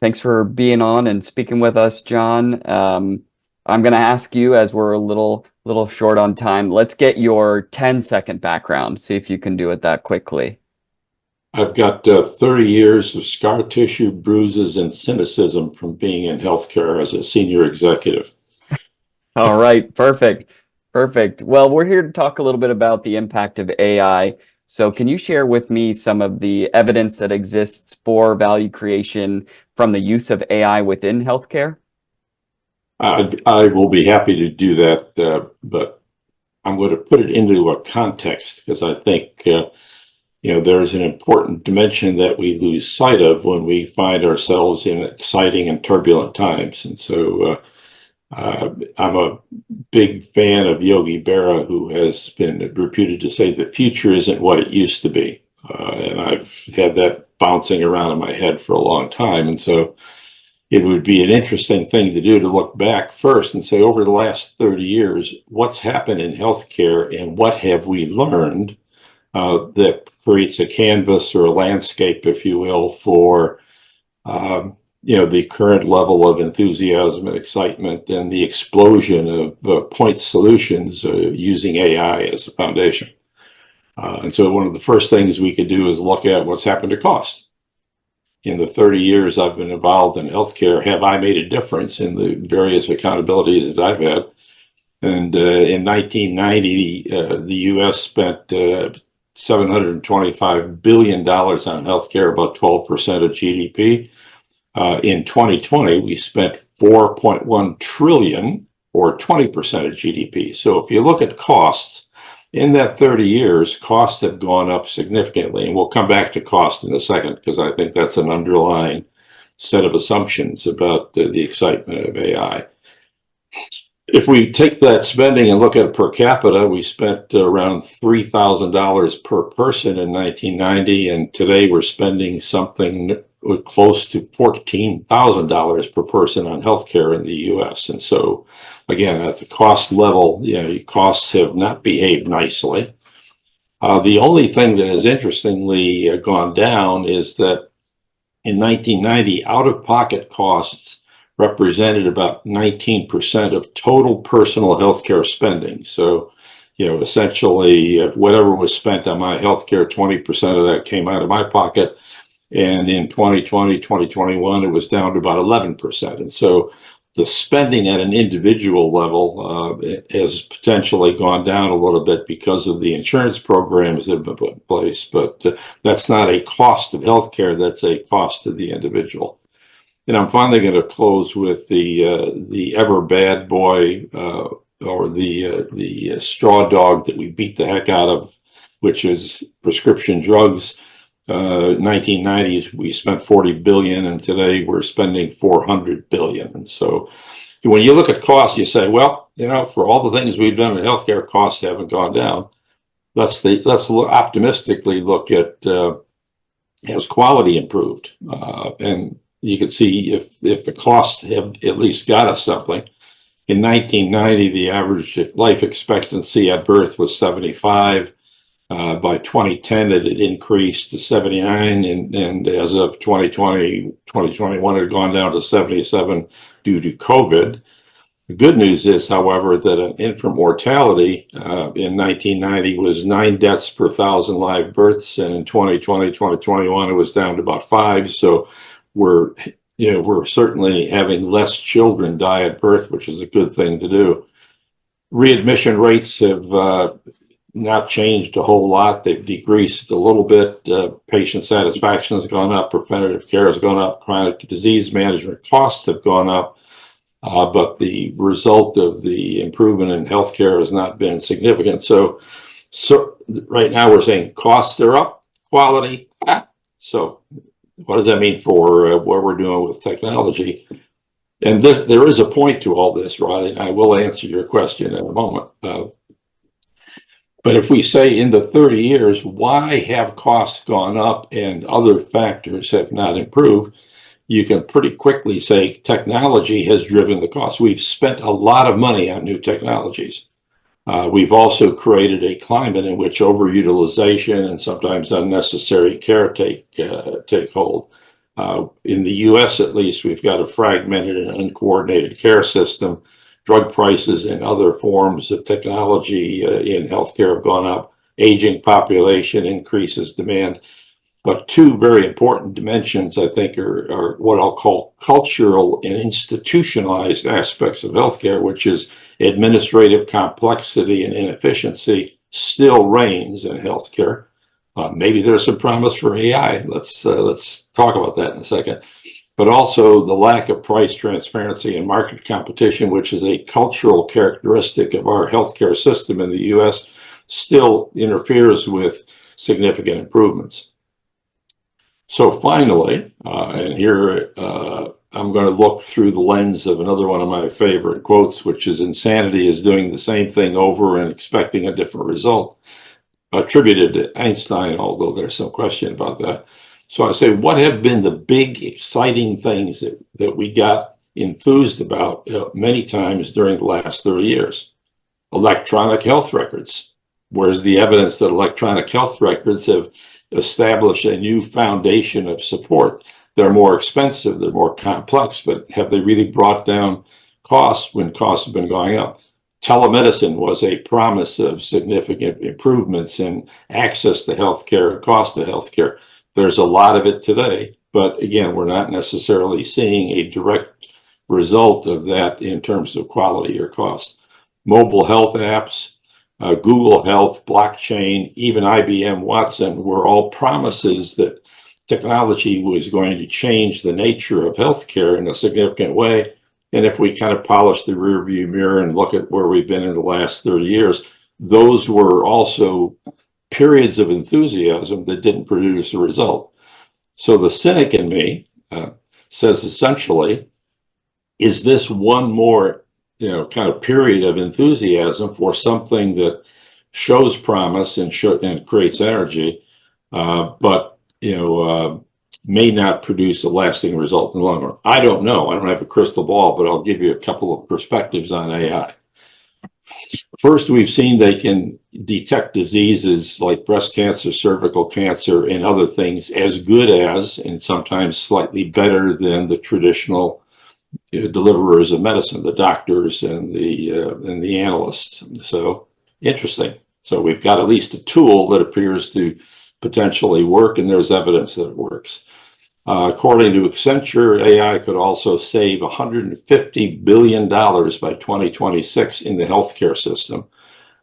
Thanks for being on and speaking with us, John. I'm going to ask you, as we're a little short on time, let's get your 10-second background. See if you can do it that quickly. I've got 30 years of scar tissue, bruises, and cynicism from being in healthcare as a senior executive. All right, perfect. Perfect. Well, we're here to talk a little bit about the impact of AI. So can you share with me some of the evidence that exists for value creation from the use of AI within healthcare? I will be happy to do that, but I'm going to put it into a context because I think there's an important dimension that we lose sight of when we find ourselves in exciting and turbulent times. And so I'm a big fan of Yogi Berra, who has been reputed to say the future isn't what it used to be. And I've had that bouncing around in my head for a long time. And so it would be an interesting thing to do to look back first and say, over the last 30 years, what's happened in healthcare and what have we learned that creates a canvas or a landscape, if you will, for the current level of enthusiasm and excitement and the explosion of point solutions using AI as a foundation. And so one of the first things we could do is look at what's happened to cost. In the 30 years I've been involved in healthcare, have I made a difference in the various accountabilities that I've had? And in 1990, the U.S. spent $725 billion on healthcare, about 12% of GDP. In 2020, we spent 4.1 trillion, or 20% of GDP. So if you look at costs, in that 30 years, costs have gone up significantly. And we'll come back to cost in a second, because I think that's an underlying set of assumptions about the excitement of AI. If we take that spending and look at it per capita, we spent around $3,000 per person in 1990, and today we're spending something close to $14,000 per person on healthcare in the U.S. And so, again, at the cost level, costs have not behaved nicely. The only thing that has interestingly gone down is that in 1990, out-of-pocket costs represented about 19% of total personal healthcare spending. So, essentially, whatever was spent on my healthcare, 20% of that came out of my pocket. And in 2020, 2021, it was down to about 11%. And so the spending at an individual level has potentially gone down a little bit because of the insurance programs that have been put in place. But that's not a cost of healthcare, that's a cost to the individual. And I'm finally going to close with the ever bad boy or the straw dog that we beat the heck out of, which is prescription drugs. 1990s, we spent 40 billion, and today we're spending 400 billion. And so when you look at costs, you say, well, for all the things we've done in healthcare, costs haven't gone down. Let's optimistically look at has quality improved? And you can see if the costs have at least got us something. In 1990, the average life expectancy at birth was 75. By 2010, it had increased to 79, and as of 2020, 2021, it had gone down to 77 due to COVID. The good news is, however, that an infant mortality in 1990 was 9 deaths per 1,000 live births, and in 2020, 2021, it was down to about 5. So we're certainly having less children die at birth, which is a good thing to do. Readmission rates have not changed a whole lot. They've decreased a little bit. Patient satisfaction has gone up. Preventative care has gone up. Chronic disease management costs have gone up. But the result of the improvement in healthcare has not been significant. So right now we're saying costs are up, quality. So what does that mean for what we're doing with technology? And there is a point to all this, Riley, and I will answer your question in a moment. But if we say in the 30 years, why have costs gone up and other factors have not improved? You can pretty quickly say technology has driven the cost. We've spent a lot of money on new technologies. We've also created a climate in which overutilization and sometimes unnecessary care take hold. In the US, at least, we've got a fragmented and uncoordinated care system. Drug prices and other forms of technology in healthcare have gone up. Aging population increases demand. But two very important dimensions, I think, are what I'll call cultural and institutionalized aspects of healthcare, which is administrative complexity and inefficiency still reigns in healthcare. Maybe there's some promise for AI. Let's talk about that in a second. But also the lack of price transparency and market competition, which is a cultural characteristic of our healthcare system in the US, still interferes with significant improvements. So finally, and here I'm going to look through the lens of another one of my favorite quotes, which is insanity is doing the same thing over and expecting a different result, attributed to Einstein, although there's some question about that. So I say, what have been the big exciting things that we got enthused about many times during the last 30 years? Electronic health records. Where's the evidence that electronic health records have established a new foundation of support? They're more expensive, they're more complex, but have they really brought down costs when costs have been going up? Telemedicine was a promise of significant improvements in access to healthcare and cost of healthcare. There's a lot of it today, but again, we're not necessarily seeing a direct result of that in terms of quality or cost. Mobile health apps, Google Health, blockchain, even IBM Watson were all promises that technology was going to change the nature of healthcare in a significant way. And if we kind of polish the rearview mirror and look at where we've been in the last 30 years, those were also periods of enthusiasm that didn't produce a result. So the cynic in me says essentially, is this one more kind of period of enthusiasm for something that shows promise and creates energy, but may not produce a lasting result in the long run? I don't know. I don't have a crystal ball, but I'll give you a couple of perspectives on AI. First, we've seen they can detect diseases like breast cancer, cervical cancer, and other things as good as, and sometimes slightly better than, the traditional deliverers of medicine, the doctors and the analysts. So interesting. So we've got at least a tool that appears to potentially work, and there's evidence that it works. According to Accenture, AI could also save $150 billion by 2026 in the healthcare system.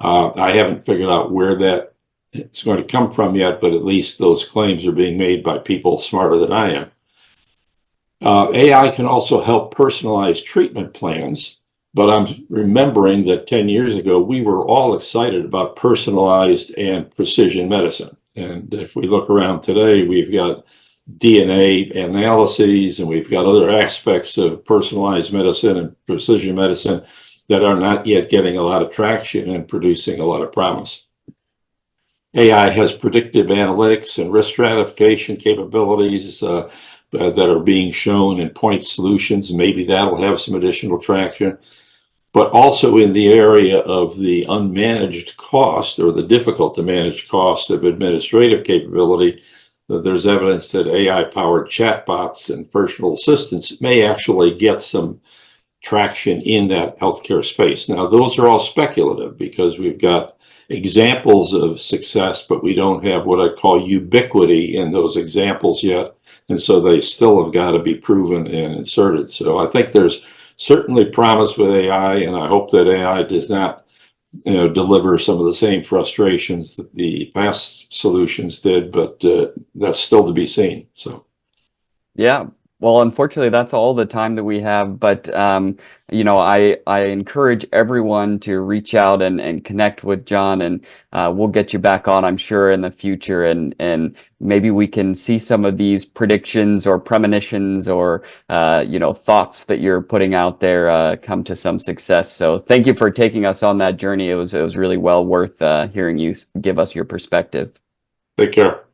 I haven't figured out where that it's going to come from yet, but at least those claims are being made by people smarter than I am. AI can also help personalize treatment plans, but I'm remembering that 10 years ago, we were all excited about personalized and precision medicine. And if we look around today, we've got DNA analyses and we've got other aspects of personalized medicine and precision medicine that are not yet getting a lot of traction and producing a lot of promise. AI has predictive analytics and risk stratification capabilities that are being shown in point solutions. Maybe that'll have some additional traction. But also in the area of the unmanaged cost, or the difficult to manage cost of administrative capability, there's evidence that AI-powered chatbots and virtual assistants may actually get some traction in that healthcare space. Now, those are all speculative because we've got examples of success, but we don't have what I call ubiquity in those examples yet. And so they still have got to be proven and inserted. So I think there's certainly promise with AI, and I hope that AI does not deliver some of the same frustrations that the past solutions did, but that's still to be seen. So, yeah. Well, unfortunately, that's all the time that we have. But I encourage everyone to reach out and connect with John, and we'll get you back on, I'm sure, in the future, and maybe we can see some of these predictions or premonitions or thoughts that you're putting out there come to some success. So thank you for taking us on that journey. It was really well worth hearing you give us your perspective. Take care.